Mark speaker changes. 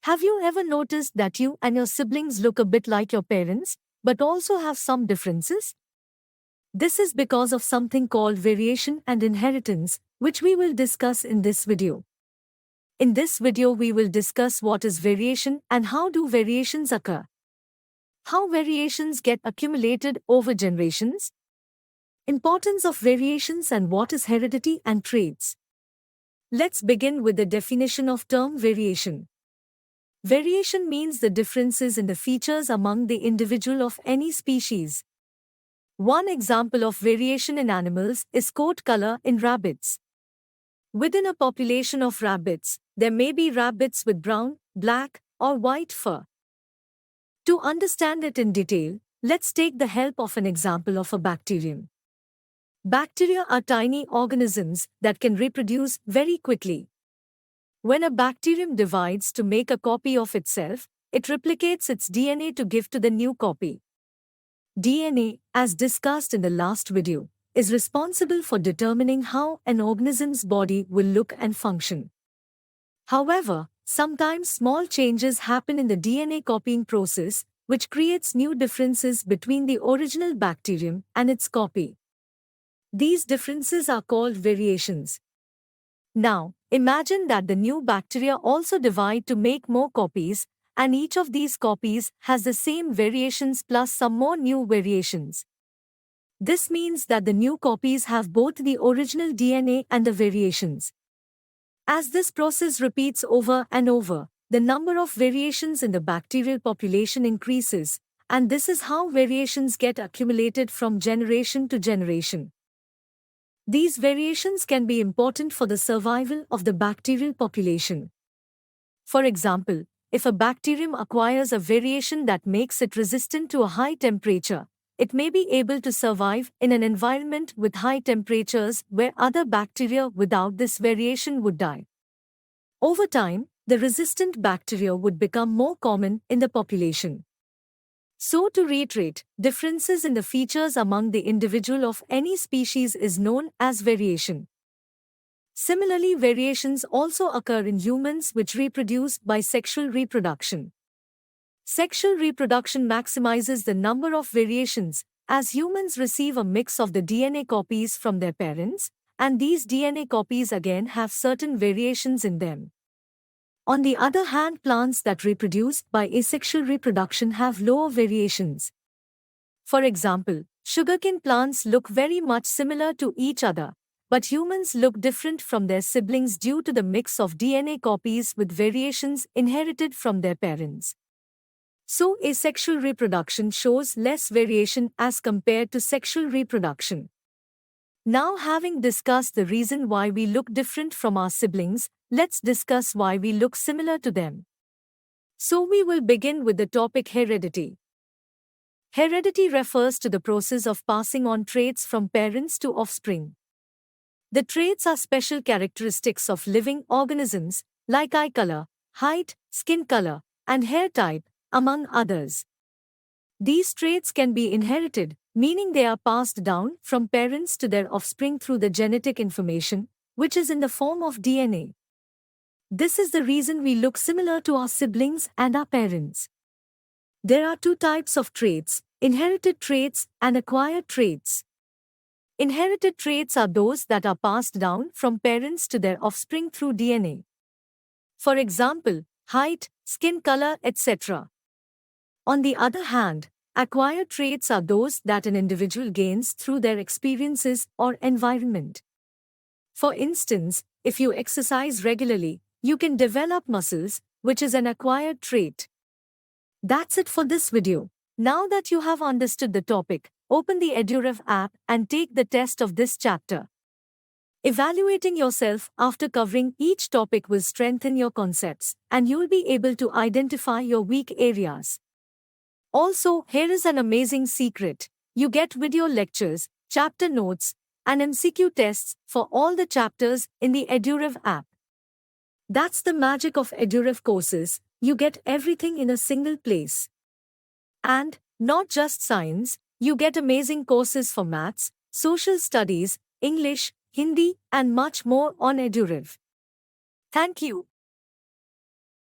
Speaker 1: Have you ever noticed that you and your siblings look a bit like your parents, but also have some differences? This is because of something called variation and inheritance, which we will discuss in this video. In this video, we will discuss what is variation and how do variations occur, how variations get accumulated over generations, importance of variations and what is heredity and traits. Let's begin with the definition of term variation. Variation means the differences in the features among the individual of any species. One example of variation in animals is coat color in rabbits. Within a population of rabbits, there may be rabbits with brown, black, or white fur. To understand it in detail, let's take the help of an example of a bacterium. Bacteria are tiny organisms that can reproduce very quickly. When a bacterium divides to make a copy of itself, it replicates its DNA to give to the new copy. DNA, as discussed in the last video, is responsible for determining how an organism's body will look and function. However, sometimes small changes happen in the DNA copying process, which creates new differences between the original bacterium and its copy. These differences are called variations. Now, imagine that the new bacteria also divide to make more copies, and each of these copies has the same variations plus some more new variations. This means that the new copies have both the original DNA and the variations. As this process repeats over and over, the number of variations in the bacterial population increases, and this is how variations get accumulated from generation to generation. These variations can be important for the survival of the bacterial population. For example, if a bacterium acquires a variation that makes it resistant to a high temperature, it may be able to survive in an environment with high temperatures where other bacteria without this variation would die. Over time, the resistant bacteria would become more common in the population. So to reiterate, differences in the features among the individual of any species is known as variation. Similarly, variations also occur in humans which reproduce by sexual reproduction. Sexual reproduction maximizes the number of variations, as humans receive a mix of the DNA copies from their parents, and these DNA copies again have certain variations in them. On the other hand, plants that reproduce by asexual reproduction have lower variations. For example, sugarcane plants look very much similar to each other, but humans look different from their siblings due to the mix of DNA copies with variations inherited from their parents. So, asexual reproduction shows less variation as compared to sexual reproduction. Now, having discussed the reason why we look different from our siblings, let's discuss why we look similar to them. So we will begin with the topic heredity. Heredity refers to the process of passing on traits from parents to offspring. The traits are special characteristics of living organisms, like eye color, height, skin color, and hair type, among others. These traits can be inherited, meaning they are passed down from parents to their offspring through the genetic information, which is in the form of DNA. This is the reason we look similar to our siblings and our parents. There are two types of traits: inherited traits and acquired traits. Inherited traits are those that are passed down from parents to their offspring through DNA. For example, height, skin color, etc. On the other hand, acquired traits are those that an individual gains through their experiences or environment. For instance, if you exercise regularly, you can develop muscles, which is an acquired trait. That's it for this video. Now that you have understood the topic, open the EduRev app and take the test of this chapter. Evaluating yourself after covering each topic will strengthen your concepts, and you'll be able to identify your weak areas. Also, here is an amazing secret. You get video lectures, chapter notes, and MCQ tests for all the chapters in the EduRev app. That's the magic of EduRev courses. You get everything in a single place. And, not just science, you get amazing courses for maths, social studies, English, Hindi, and much more on EduRev. Thank you.